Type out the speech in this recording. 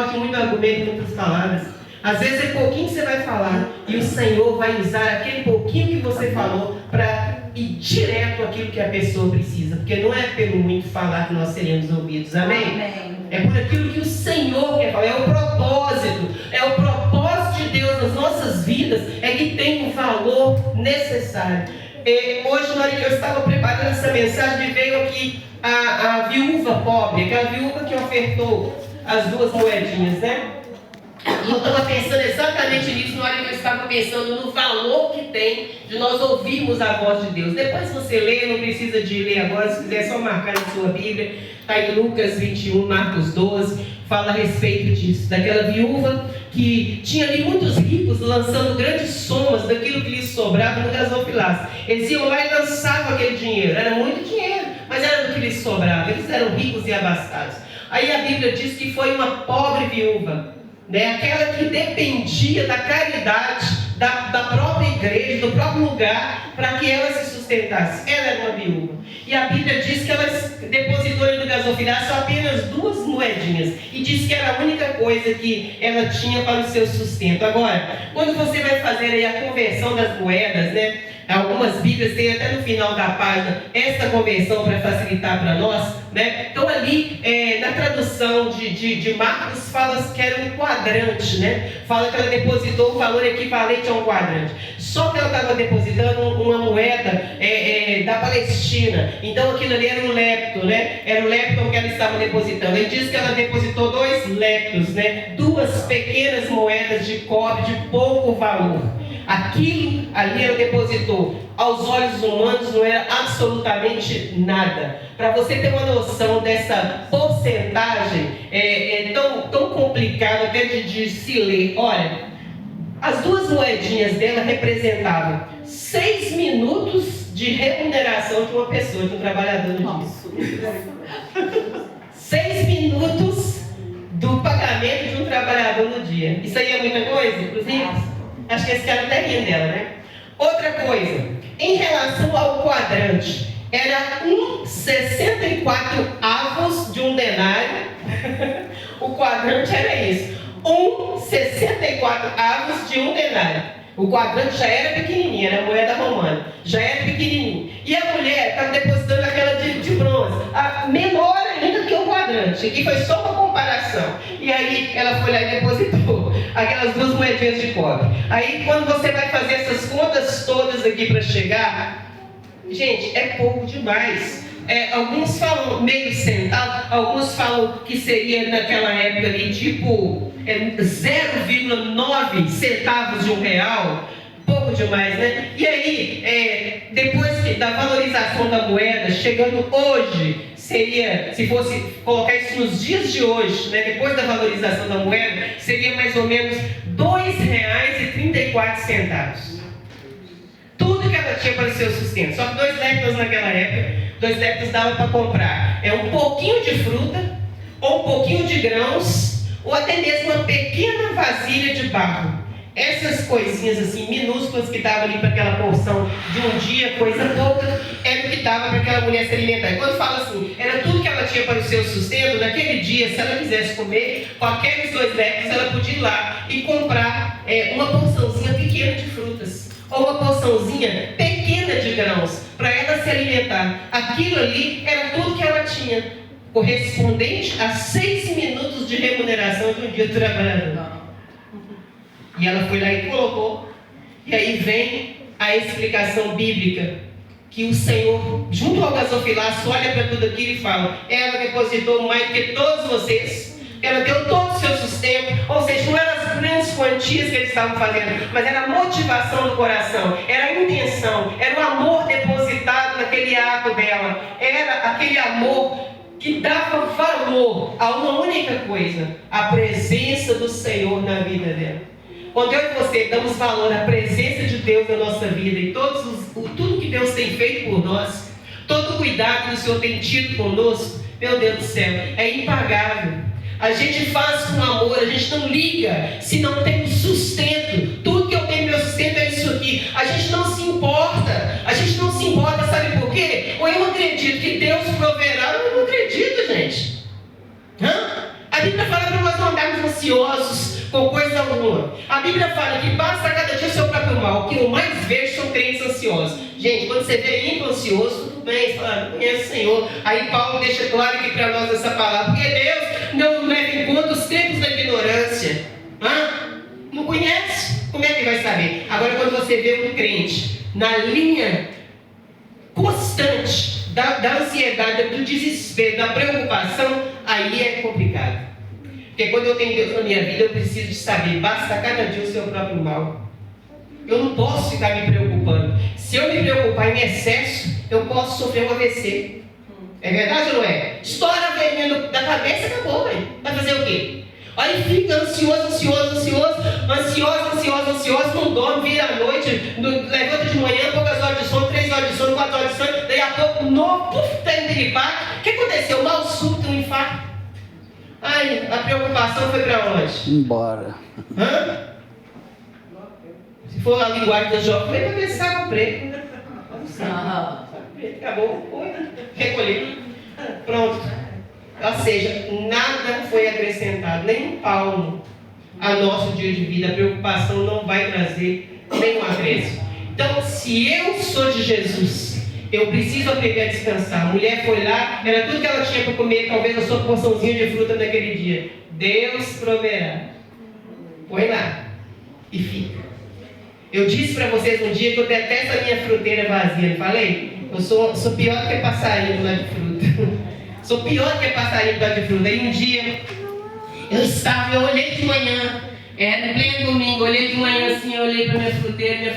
forte, muito argumento, muitas palavras. Às vezes é pouquinho que você vai falar e o Senhor vai usar aquele pouquinho que você falou para ir direto àquilo que a pessoa precisa. Porque não é pelo muito falar que nós seremos ouvidos. Amém? Amém. É por aquilo que o Senhor quer falar. É o propósito. É o propósito de Deus nas nossas vidas. É que tem o valor necessário. Hoje, na hora que eu estava preparando essa mensagem, me veio aqui a viúva pobre, aquela viúva que ofertou as 2 moedinhas, né? E eu estava pensando exatamente nisso na hora que eu estava pensando no valor que tem de nós ouvirmos a voz de Deus. Depois você lê, não precisa de ler agora, se quiser só marcar na sua Bíblia, está em Lucas 21, Marcos 12, fala a respeito disso, daquela viúva que tinha ali muitos ricos lançando grandes somas daquilo que lhes sobrava no gasofilácio. Eles iam lá e lançavam aquele dinheiro, era muito dinheiro, mas era do que lhes sobrava, eles eram ricos e abastados. Aí a Bíblia diz que foi uma pobre viúva, né? Aquela que dependia da caridade da própria igreja, do próprio lugar, para que ela se sustentasse. Ela era uma viúva. E a Bíblia diz que ela depositou no gasofilácio apenas 2 moedinhas. E diz que era a única coisa que ela tinha para o seu sustento. Agora, quando você vai fazer aí a conversão das moedas, né? Algumas Bíblias têm até no final da página esta conversão para facilitar para nós, né? Então ali na tradução de Marcos fala que era um quadrante, né? Fala que ela depositou um valor equivalente a um quadrante. Só que ela estava depositando uma moeda da Palestina. Então aquilo ali era um lepto, né? Era o lepto que ela estava depositando. Ele diz que ela depositou 2 leptos, né? 2 pequenas moedas de cobre de pouco valor. Aquilo ali ela depositou. Aos olhos humanos não era absolutamente nada. Para você ter uma noção dessa porcentagem, tão complicado até de se ler. Olha, as 2 moedinhas dela representavam 6 minutos de remuneração de uma pessoa, de um trabalhador no dia. 6 minutos do pagamento de um trabalhador no dia. Isso aí é muita coisa, inclusive? Acho que esse cara até rindo dela, né? Outra coisa, em relação ao quadrante, era 1,64 avos de um denário. O quadrante era isso, 1,64 avos de um denário. O quadrante já era pequenininho, era a moeda romana, já era pequenininho. E a mulher estava depositando aquela de bronze, a menor ainda que o quadrante. Aqui foi só uma comparação. E aí ela foi lá e depositou aquelas 2 moedinhas de cobre. Aí quando você vai fazer essas contas todas aqui para chegar, gente, é pouco demais. Alguns falam meio centavo, alguns falam que seria naquela época ali tipo 0,9 centavos de um real. Pouco demais, né? E aí, depois da valorização da moeda, chegando hoje, seria, se fosse colocar isso nos dias de hoje, né, depois da valorização da moeda, seria mais ou menos R$ 2,34. Tudo que ela tinha para o seu sustento. Só que 2 leptos naquela época, 2 leptos dava para comprar um pouquinho de fruta, ou um pouquinho de grãos, ou até mesmo uma pequena vasilha de barro. Essas coisinhas assim, minúsculas que davam ali para aquela porção de um dia, coisa pouca, era o que dava para aquela mulher se alimentar. E quando fala assim, era tudo que ela tinha para o seu sustento, naquele dia, se ela quisesse comer, com aqueles 2 leptos, ela podia ir lá e comprar uma porçãozinha pequena de frutas, ou uma porçãozinha pequena de grãos, para ela se alimentar. Aquilo ali era tudo que ela tinha, correspondente a 6 minutos de remuneração de um dia trabalhador. E ela foi lá e colocou. E aí vem a explicação bíblica, que o Senhor, junto ao gasofilácio, olha para tudo aquilo e fala: ela depositou mais do que todos vocês, ela deu todo o seu sustento. Ou seja, não eram as grandes quantias que eles estavam fazendo, mas era a motivação do coração, era a intenção, era o amor depositado naquele ato dela, era aquele amor que dava valor a uma única coisa: a presença do Senhor na vida dela. Quando eu e você damos valor à presença de Deus na nossa vida e tudo que Deus tem feito por nós, todo o cuidado que o Senhor tem tido conosco, meu Deus do céu, é impagável. A gente faz com amor, a gente não liga se não tem sustento. Tudo que eu tenho meu sustento é isso aqui. A gente não se importa. A gente não se importa, sabe por quê? Ou eu acredito que Deus proverá, ou eu não acredito, gente. A Bíblia fala para nós não andarmos ansiosos com coisa alguma. A Bíblia fala que basta cada dia o seu próprio mal, que o mais vejo são crentes ansiosos. Gente, quando você vê ímpio ansioso, tudo bem, você fala, conhece o Senhor. Aí Paulo deixa claro aqui para nós essa palavra, porque Deus não leva em conta os tempos da ignorância. Não conhece? Como é que vai saber? Agora, quando você vê um crente na linha constante da ansiedade, do desespero, da preocupação, aí é complicado. Porque quando eu tenho Deus na minha vida, eu preciso de saber, basta cada dia o seu próprio mal. Eu não posso ficar me preocupando. Se eu me preocupar em excesso, eu posso sofrer um AVC. É verdade ou não é? Estoura a veneno da cabeça, acabou, velho. Vai fazer o quê? Aí fica ansioso, não dorme, vira à noite, levanta de manhã, poucas horas de sono, 3 horas de sono, 4 horas de sono, daí a pouco, novo, tem um piripaque. O que aconteceu? Mal súbito, um infarto. Ai, a preocupação foi para onde? Embora. Se for a linguagem do jovem, foi para pensar no preto. Acabou, foi, recolhi. Pronto. Ou seja, nada foi acrescentado, nem um palmo a nosso dia de vida. A preocupação não vai trazer nenhum acréscimo. Então, se eu sou de Jesus, eu preciso aprender a descansar. A mulher foi lá, era tudo que ela tinha para comer, talvez a sua porçãozinha de fruta naquele dia. Deus proverá. Põe lá e fica. Eu disse para vocês um dia que eu detesto a minha fruteira vazia, não falei? Eu sou pior do que passarinho lá de fruta. Sou pior do que passarinho lá de fruta. Aí um dia, eu olhei de manhã, no pleno domingo, olhei de manhã assim, eu olhei para minha fruteira